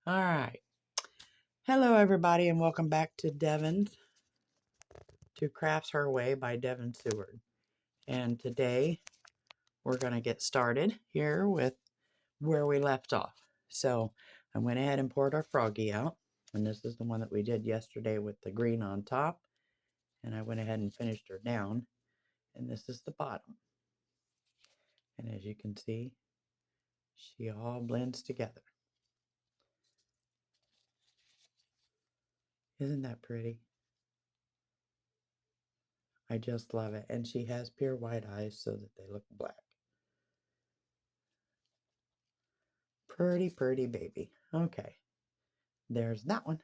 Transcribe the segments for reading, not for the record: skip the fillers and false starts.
All right. Hello, everybody, and welcome back to Devon's to Crafts Her Way by Devon Seward. And today we're going to get started here with where we left off. So I went ahead and poured our froggy out. And this is the one that we did yesterday with the green on top. And I went ahead and finished her down. And this is the bottom. And as you can see, she all blends together. Isn't that pretty? I just love it. And she has pure white eyes so that they look black. Pretty, pretty baby. Okay, there's that one.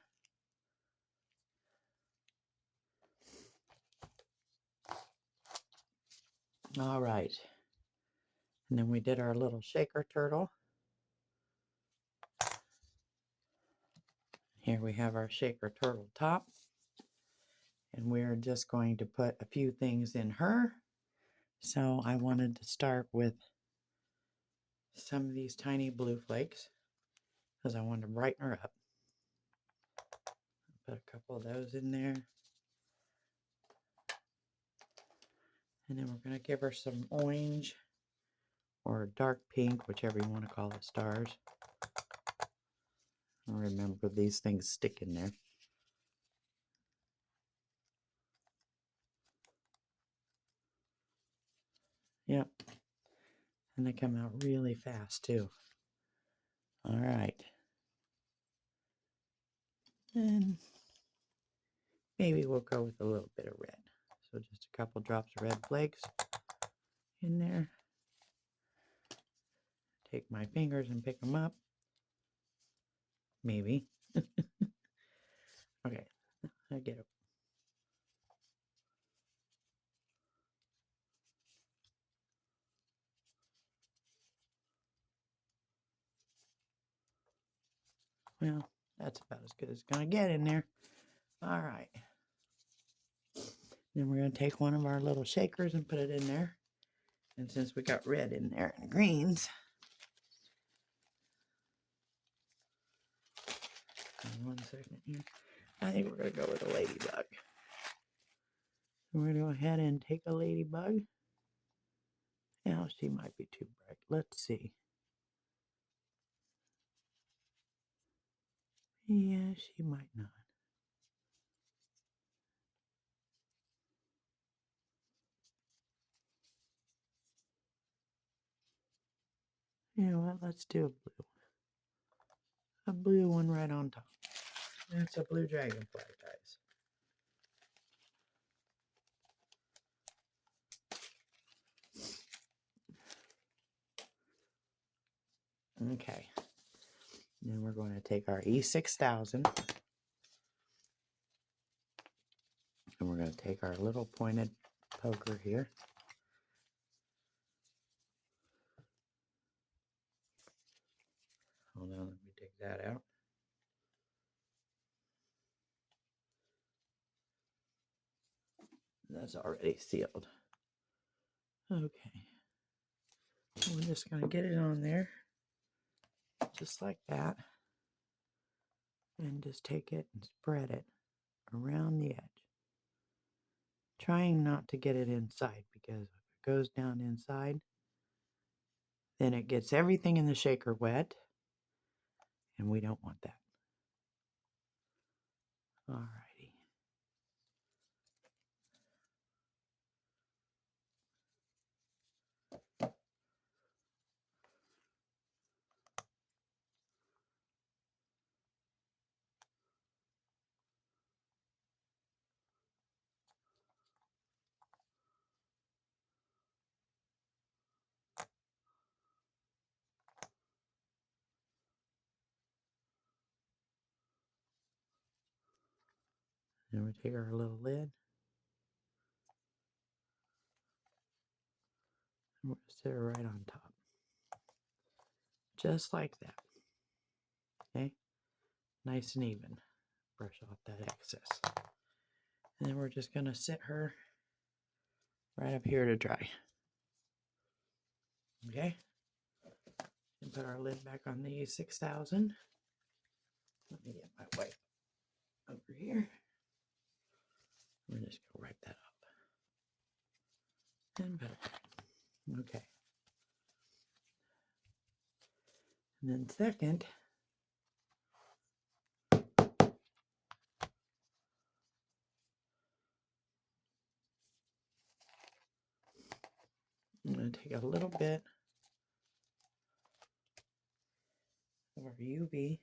All right. And then we did our little shaker turtle. Here we have our shaker turtle top. And we're just going to put a few things in her. So I wanted to start with some of these tiny blue flakes because I wanted to brighten her up. Put a couple of those in there. And then we're going to give her some orange or dark pink, whichever you want to call the stars. Remember, these things stick in there. Yep. And they come out really fast, too. All right. And maybe we'll go with a little bit of red. So just a couple drops of red flakes in there. Take my fingers and pick them up. Maybe. Okay, I get it. Well, that's about as good as it's going to get in there. All right. Then we're going to take one of our little shakers and put it in there. And since we got red in there and greens, one second here. I think we're going to go with a ladybug. We're going to go ahead and take a ladybug. Now, she might be too bright. Let's see. Yeah, she might not. You know what? Let's do a blue. A blue one right on top. That's a blue dragonfly, guys. Okay. Then we're going to take our E6000 and we're going to take our little pointed poker here. Hold on, let me take that out. That's already sealed. Okay. So we're just going to get it on there, just like that. And just take it and spread it around the edge. Trying not to get it inside because if it goes down inside, then it gets everything in the shaker wet. And we don't want that. Alrighty. Then we take our little lid. And we're going to sit it right on top. Just like that. Okay? Nice and even. Brush off that excess. And then we're just going to sit her right up here to dry. Okay? And put our lid back on the E6000. Let me get my wipe over here. We're just going to wipe that up. And better. Okay. And then second, I'm going to take a little bit of our UV.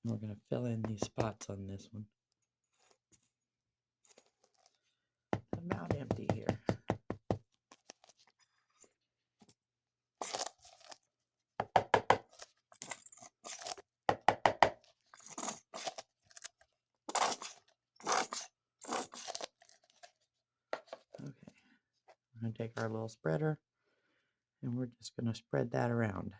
We're going to fill in these spots on this one. It's about empty here. Okay. We're going to take our little spreader and we're just going to spread that around.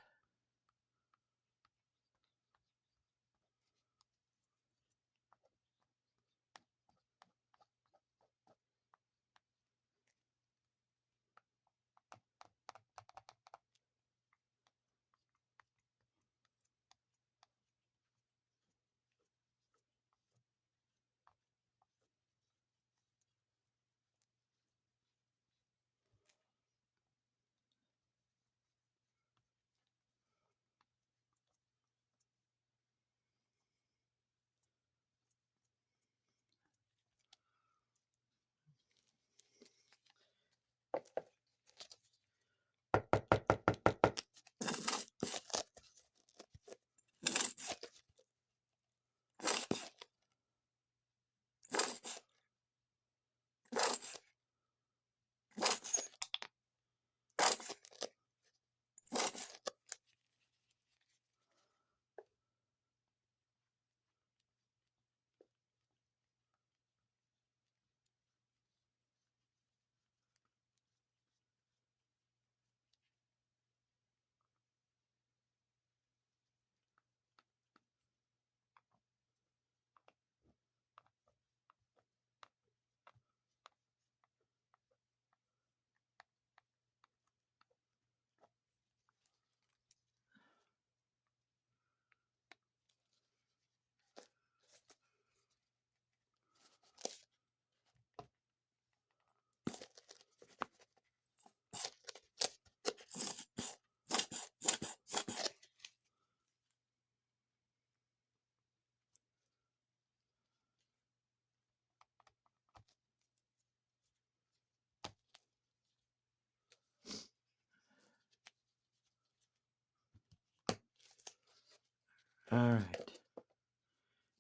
All right.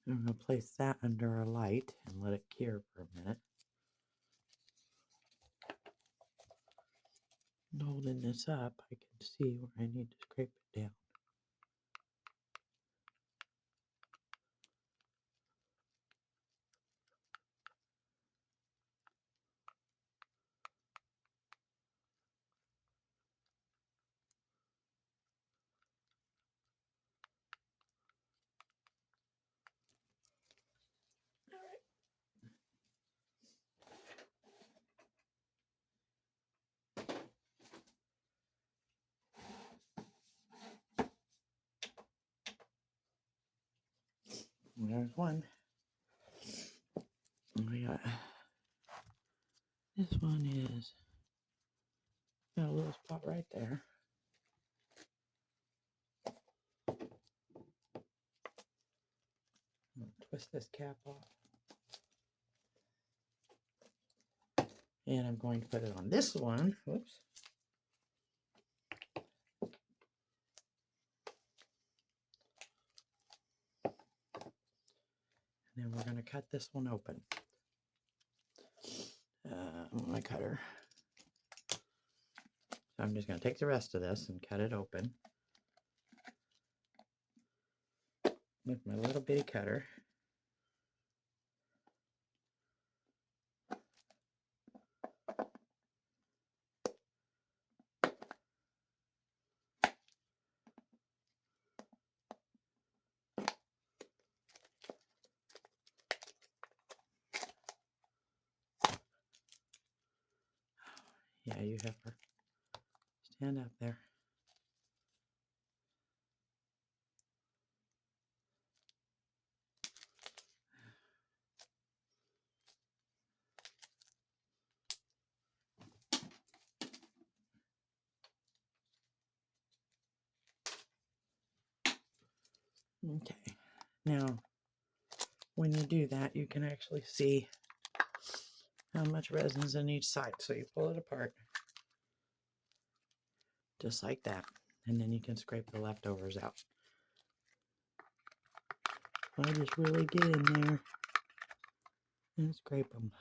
I'm going to place that under a light and let it cure for a minute. And holding this up, I can see where I need to scrape it down. There's one. We got this one is got a little spot right there. I'm gonna twist this cap off. And I'm going to put it on this one. Whoops. And then we're going to cut this one open. My cutter. So I'm just going to take the rest of this and cut it open with my little bitty cutter. Yeah, you have her stand up there. Okay, now when you do that, you can actually see how much resin is in each side. So you pull it apart just like that, and then you can scrape the leftovers out. I just really get in there and scrape them.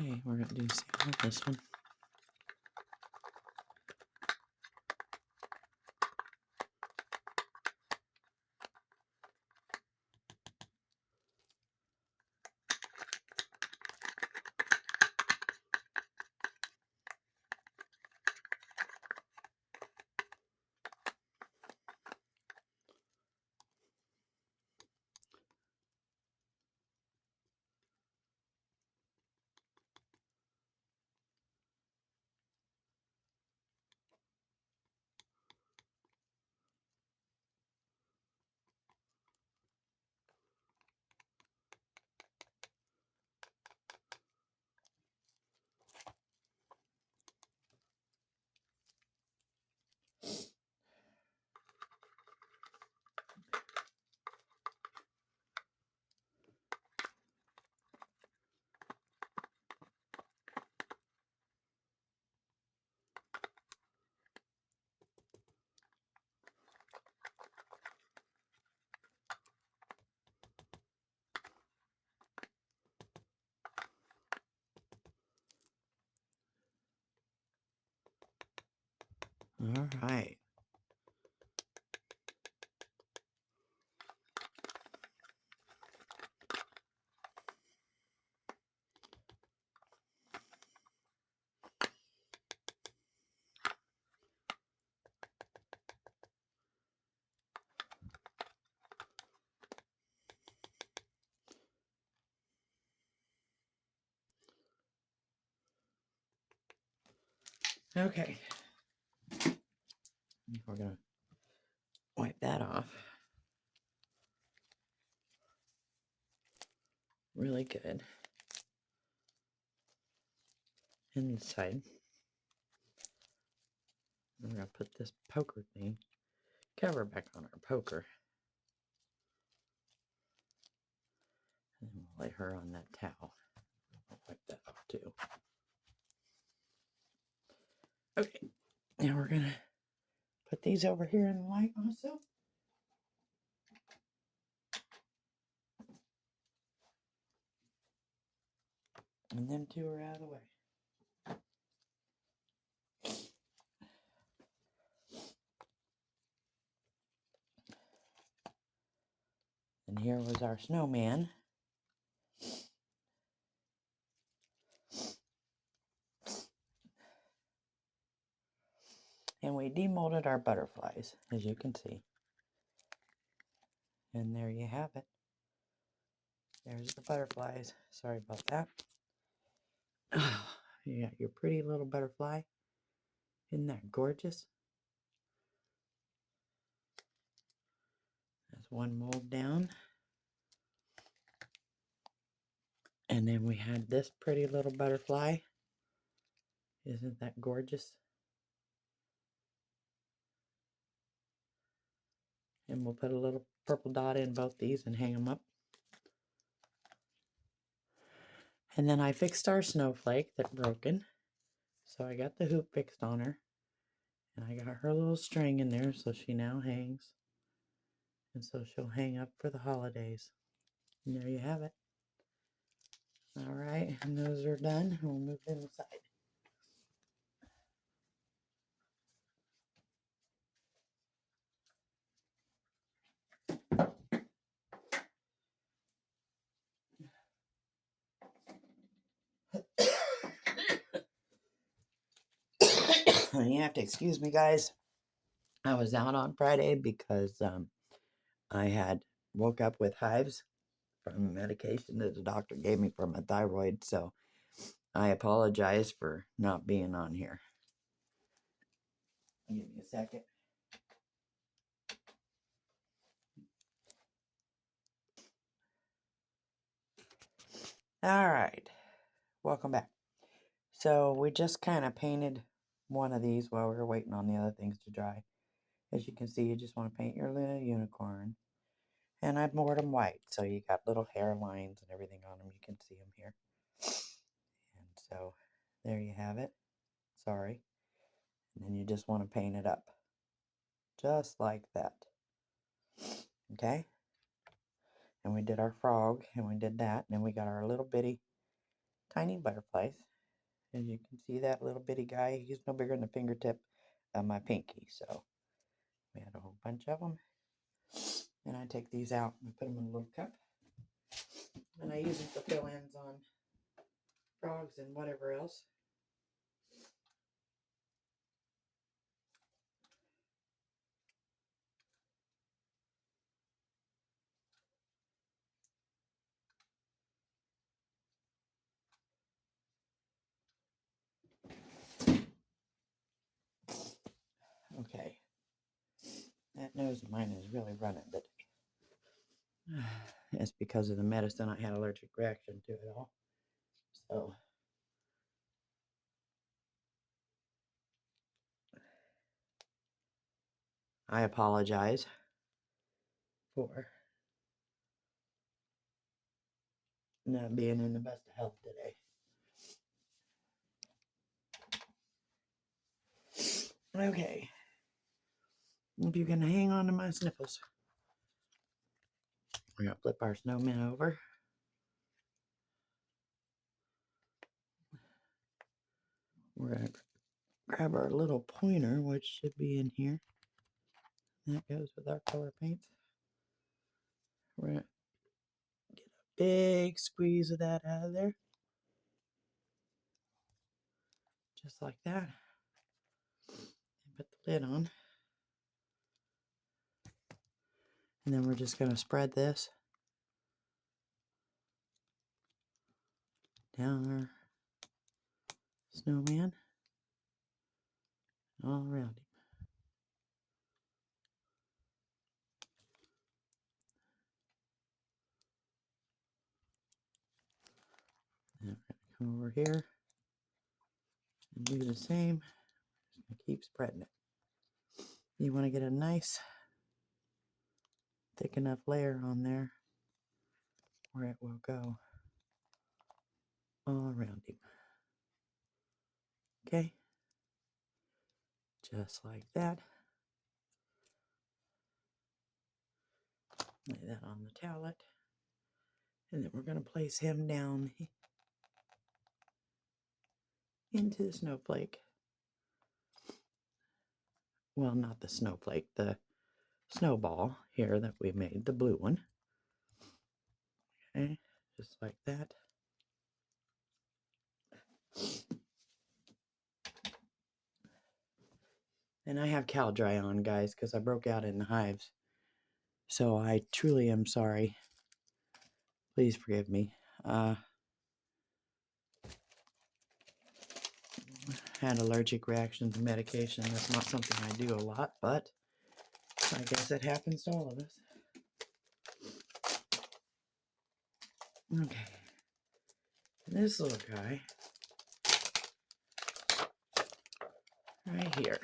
Hey, we're going to do the same on this one. All right. Okay. We're going to wipe that off really good. Inside, we're going to put this poker thing cover back on our poker. And we'll lay her on that towel. I'll wipe that off too. Okay, now we're going to put these over here in the light also. And them two are out of the way. And here was our snowman. And we demolded our butterflies, as you can see. And there you have it. There's the butterflies. Sorry about that. You got your pretty little butterfly. Isn't that gorgeous? That's one mold down. And then we had this pretty little butterfly. Isn't that gorgeous? And we'll put a little purple dot in both these and hang them up. And then I fixed our snowflake that broken. So I got the hoop fixed on her. And I got her little string in there so she now hangs And so she'll hang up for the holidays. And there you have it. All right, and those are done. We'll move them aside. You have to excuse me, guys. I was out on Friday because I had woke up with hives from medication that the doctor gave me for my thyroid. So I apologize for not being on here. Give me a second. All right, welcome back. So we just kind of painted one of these while we were waiting on the other things to dry. As you can see, you just want to paint your little unicorn. And I poured them white, so you got little hairlines and everything on them. You can see them here. And so there you have it. Sorry. And then you just want to paint it up. Just like that. Okay? And we did our frog, and we did that. And then we got our little bitty tiny butterflies. As you can see, that little bitty guy, he's no bigger than the fingertip of my pinky. So we had a whole bunch of them. And I take these out and put them in a little cup. And I use them for fill-ins on frogs and whatever else. Okay. That nose of mine is really running, but it's because of the medicine. I had allergic reaction to it all. So I apologize for not being in the best of health today. Okay. If you can hang on to my sniffles, we're going to flip our snowman over. We're going to grab our little pointer, which should be in here. That goes with our color paints. We're going to get a big squeeze of that out of there. Just like that. And put the lid on. And then we're just going to spread this down our snowman all around him. And we're going to come over here and do the same. Just going to keep spreading it. You want to get a nice thick enough layer on there where it will go all around him. Okay? Just like that. Lay that on the towelette. And then we're going to place him down into the snowflake. Well, not the snowflake, the snowball here that we made, the blue one. Okay, just like that. And I have cow dry on, guys, because I broke out in the hives. So I truly am sorry. Please forgive me. Had allergic reaction to medication. That's not something I do a lot, but I guess it happens to all of us. Okay. This little guy right here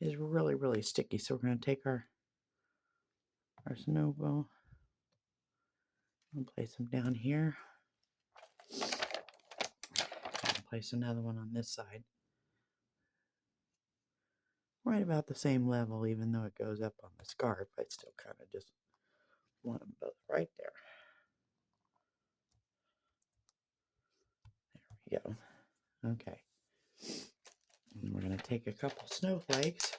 is really, really sticky. So we're going to take our snowball and place him down here. And place another one on this side. right about the same level, even though it goes up on the scarf. I still kind of just want them both right there. There we go. Okay. And we're going to take a couple snowflakes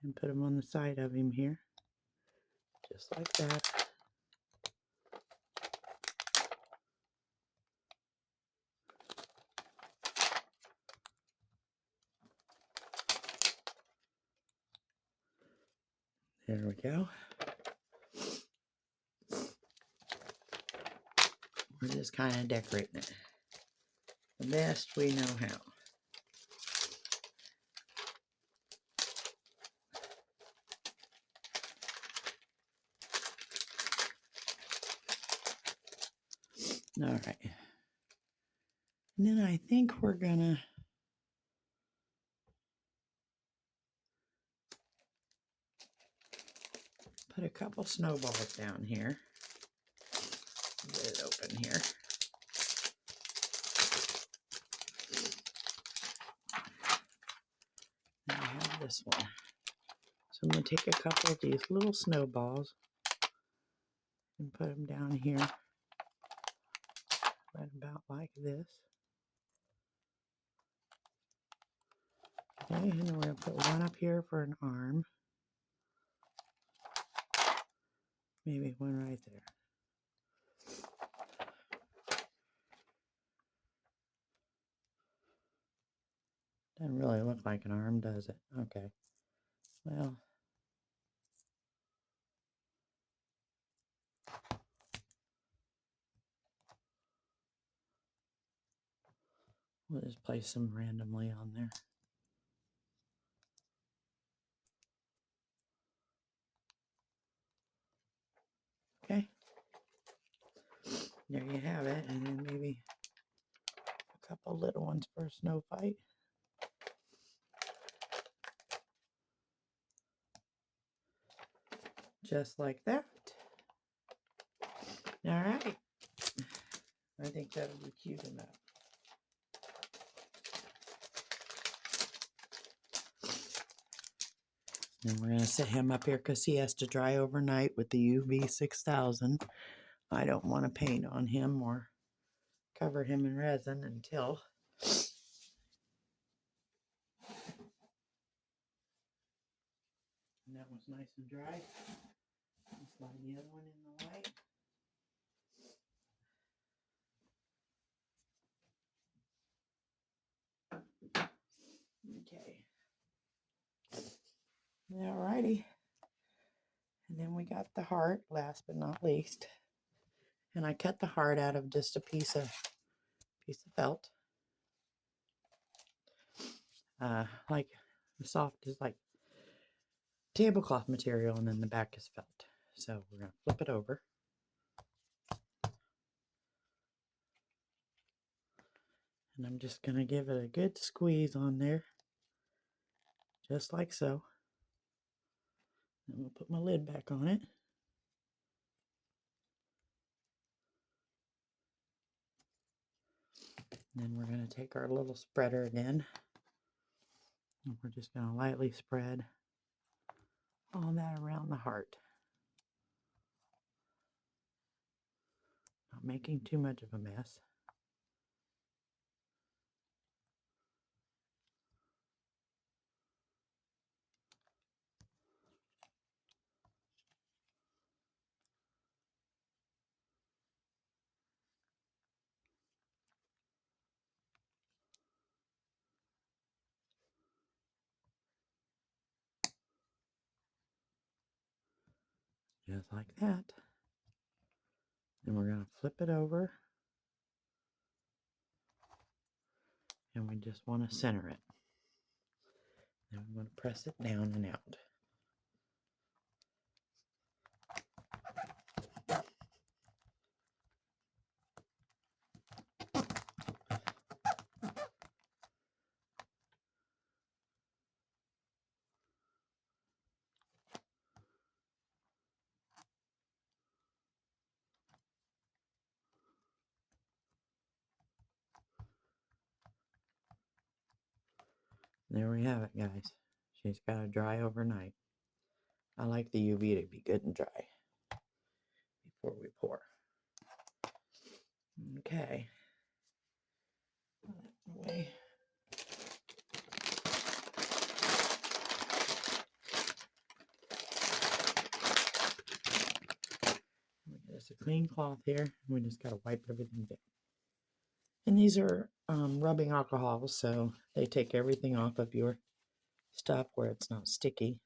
and put them on the side of him here, just like that. There we go. We're just kind of decorating it the best we know how. All right. And then I think we're gonna put a couple snowballs down here. Get it open here. And I have this one. So I'm gonna take a couple of these little snowballs and put them down here, right about like this. Okay, and then we're gonna put one up here for an arm. Maybe one right there. Doesn't really look like an arm, does it? Okay. Well, we'll just place them randomly on there. Okay. There you have it. And then maybe a couple little ones for a snow fight. Just like that. All right. I think that'll be cute enough. And we're going to set him up here because he has to dry overnight with the UV 6000. I don't want to paint on him or cover him in resin until that one's nice and dry. Let's slide the other one in the light. Okay. Alrighty. And then we got the heart, last but not least. And I cut the heart out of just a piece of felt. Like the soft is like tablecloth material, and then the back is felt. So we're going to flip it over. And I'm just going to give it a good squeeze on there. Just like so. And we'll put my lid back on it. And then we're going to take our little spreader again. And we're just going to lightly spread all that around the heart. Not making too much of a mess. Just like that. Then we're going to flip it over. And we just want to center it. Then we want to press it down and out. There we have it, guys. She's got to dry overnight. I like the UV to be good and dry before we pour. Okay. Away. There's a clean cloth here. We just got to wipe everything down. And these are rubbing alcohols, so they take everything off of your stuff where it's not sticky.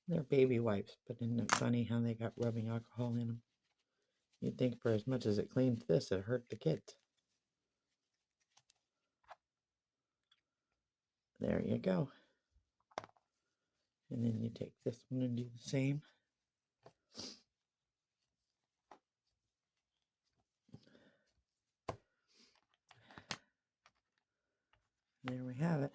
They're baby wipes, but isn't it funny how they got rubbing alcohol in them? You'd think for as much as it cleans this, it hurt the kids. There you go. And then you take this one and do the same. There we have it.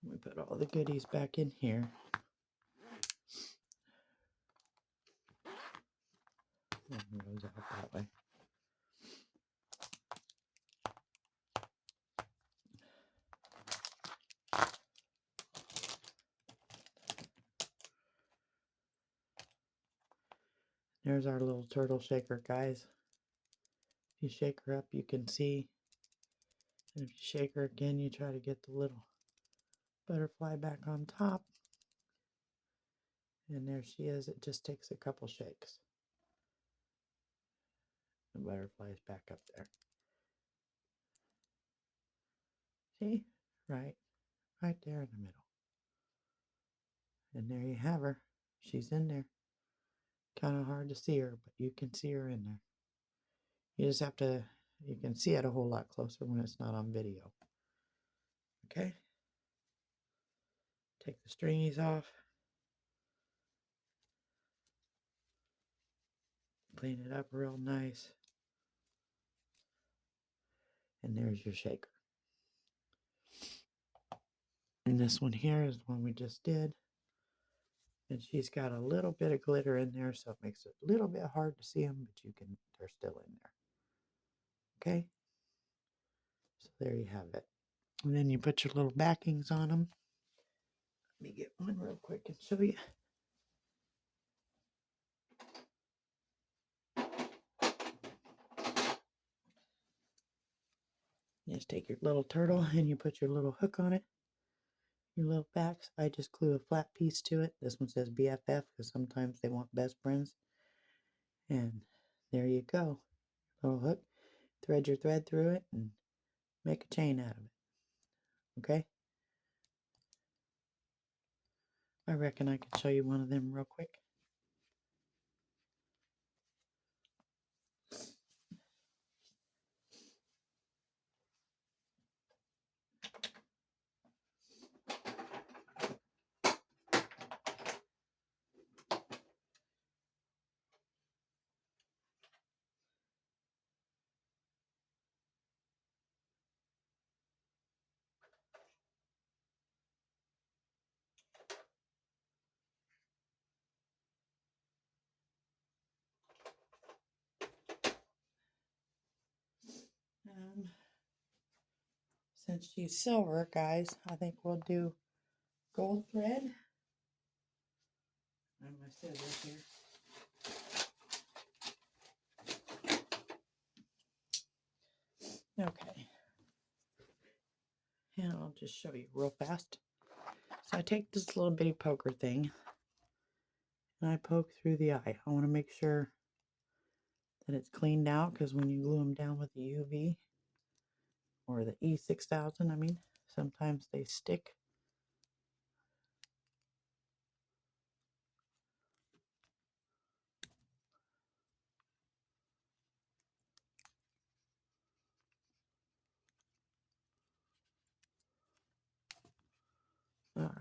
We put all the goodies back in here. One goes out that way. There's our little turtle shaker, guys. If you shake her up, you can see. And if you shake her again, you try to get the little butterfly back on top. And there she is. It just takes a couple shakes. The butterfly's back up there. See? Right there in the middle. And there you have her. She's in there. Kind of hard to see her, but you can see her in there. You just have to, you can see it a whole lot closer when it's not on video. Okay? Take the stringies off. Clean it up real nice. And there's your shaker. And this one here is the one we just did. And she's got a little bit of glitter in there, so it makes it a little bit hard to see them, but you can, they're still in there. Okay? So there you have it. And then you put your little backings on them. Let me get one real quick and show you. You just take your little turtle and you put your little hook on it. Your little backs. I just glue a flat piece to it. This one says BFF because sometimes they want best friends. And there you go. Little hook. Thread your thread through it and make a chain out of it. Okay? I reckon I could show you one of them real quick. Since she's silver, guys, I think we'll do gold thread. I have my scissors here. Okay. And I'll just show you real fast. So I take this little bitty poker thing and I poke through the eye. I want to make sure that it's cleaned out because when you glue them down with the UV or the E6000, I mean, sometimes they stick. All right.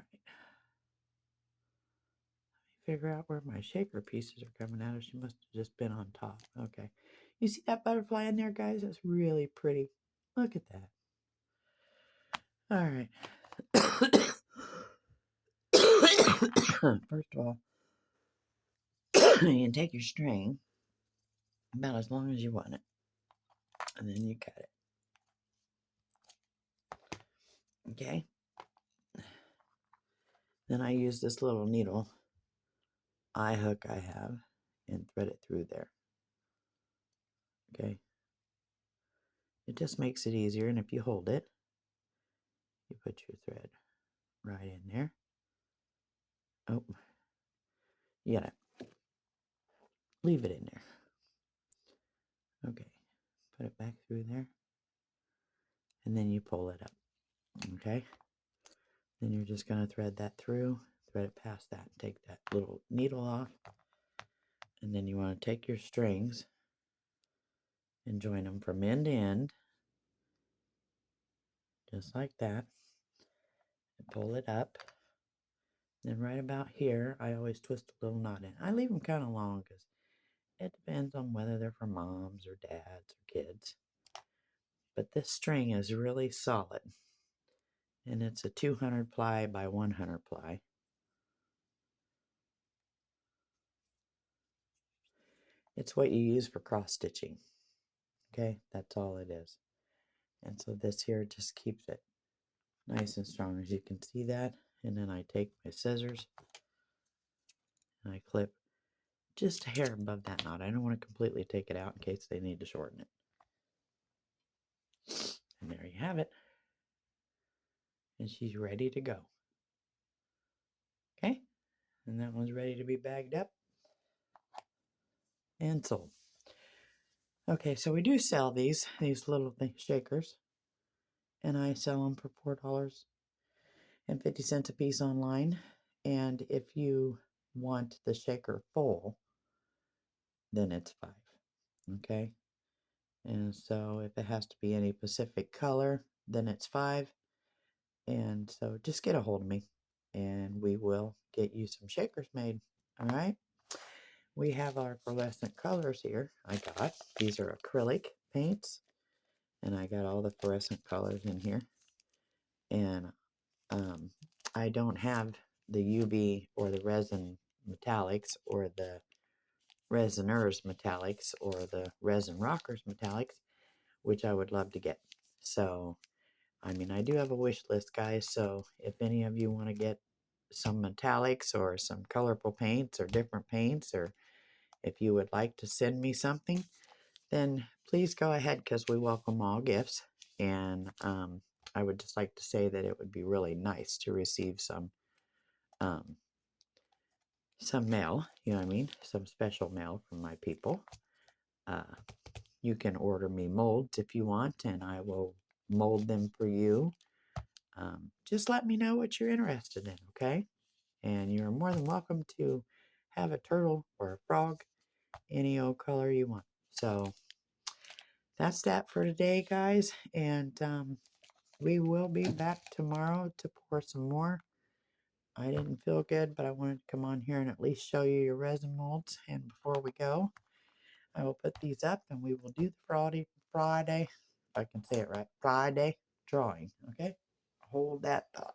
Figure out where my shaker pieces are coming out of. She must have just been on top. Okay. You see that butterfly in there, guys? That's really pretty. Look at that. All right. First of all, you can take your string about as long as you want it. and then you cut it. Okay. Then I use this little needle eye hook I have and thread it through there. Okay. It just makes it easier, and if you hold it, you put your thread right in there. Oh, you gotta leave it in there. Okay, put it back through there, and then you pull it up. Okay, then you're just gonna thread that through, thread it past that, take that little needle off, and then you want to take your strings and join them from end to end, just like that, and pull it up. Then right about here, I always twist a little knot in. I leave them kind of long because it depends on whether they're for moms or dads or kids. But this string is really solid, and it's a 200 ply by 100 ply. It's what you use for cross stitching. Okay, that's all it is. And so this here just keeps it nice and strong, as you can see that. And then I take my scissors and I clip just a hair above that knot. I don't want to completely take it out in case they need to shorten it. And there you have it. And she's ready to go. Okay, and that one's ready to be bagged up and sold. Okay, so we do sell these little shakers, and I sell them for $4.50 a piece online. And if you want the shaker full, then it's $5. Okay, and so if it has to be any specific color, then it's $5. And so just get a hold of me, and we will get you some shakers made. All right. We have our fluorescent colors here. These are acrylic paints, and I got all the fluorescent colors in here. And I don't have the UV or the resin metallics or the resiners metallics or the resin rockers metallics, which I would love to get. So, I mean, I do have a wish list, guys. So if any of you want to get some metallics or some colorful paints or different paints, or if you would like to send me something, then please go ahead, because we welcome all gifts. And I would just like to say that it would be really nice to receive some mail, you know what I mean? Some special mail from my people. You can order me molds if you want, and I will mold them for you. Just let me know what you're interested in, okay? And you're more than welcome to have a turtle or a frog, any old color you want. So that's that for today, guys. And we will be back tomorrow to pour some more. I didn't feel good, but I wanted to come on here and at least show you your resin molds. And before we go, I will put these up, and we will do the Friday, if I can say it right, Friday drawing. Okay? Hold that thought.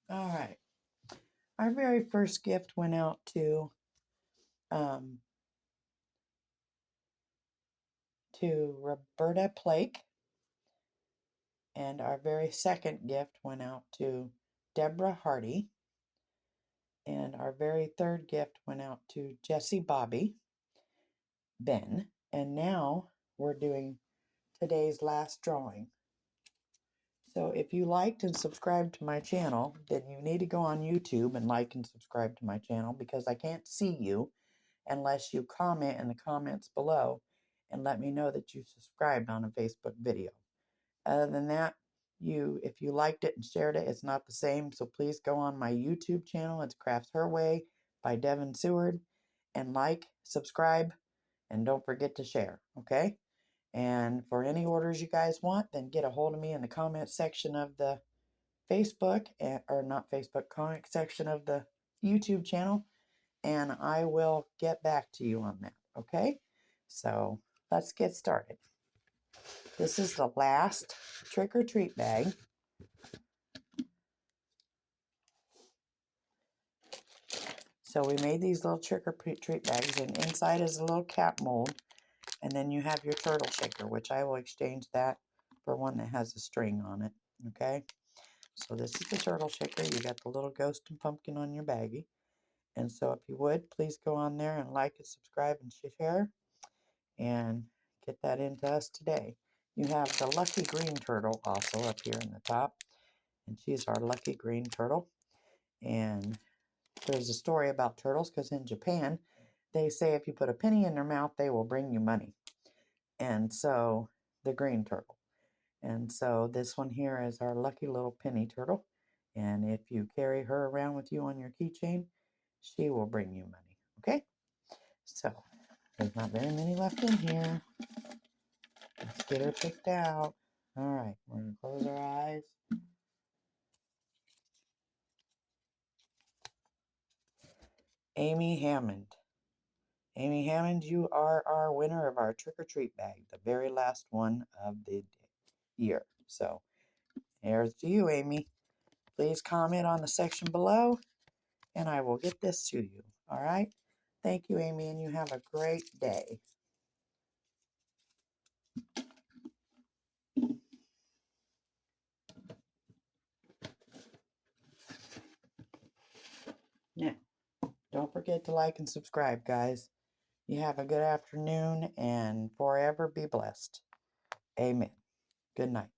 All right. Our very first gift went out um, to Roberta Plake, and our very second gift went out to Deborah Hardy, and our very third gift went out to Jesse Bobby Ben, and now we're doing today's last drawing. So if you liked and subscribed to my channel, then you need to go on YouTube and like and subscribe to my channel, because I can't see you unless you comment in the comments below and let me know that you subscribed on a Facebook video. Other than that, if you liked it and shared it, it's not the same. So please go on my YouTube channel. It's Crafts Her Way by Devin Seward, and like, subscribe, and don't forget to share. Okay? And for any orders you guys want, then get a hold of me in the comment section of the Facebook, or not Facebook, comment section of the YouTube channel, and I will get back to you on that, okay? So let's get started. This is the last trick-or-treat bag. So we made these little trick-or-treat bags, and inside is a little cap mold, and then you have your turtle shaker, which I will exchange that for one that has a string on it, okay? So this is the turtle shaker. You got the little ghost and pumpkin on your baggie. And so if you would, please go on there and like and subscribe and share and get that into us today. You have the lucky green turtle also up here in the top. And she's our lucky green turtle. And there's a story about turtles because in Japan, they say if you put a penny in their mouth, they will bring you money. And so the green turtle. And so this one here is our lucky little penny turtle. And if you carry her around with you on your keychain, she will bring you money. Okay? So there's not very many left in here. Let's get her picked out. All right, we're going to close our eyes. Amy Hammond. Amy Hammond, you are our winner of our trick-or-treat bag, the very last one of the year. So here's to you, Amy. Please comment on the section below, and I will get this to you. All right? Thank you, Amy, and you have a great day. Now, don't forget to like and subscribe, guys. You have a good afternoon and forever be blessed. Amen. Good night.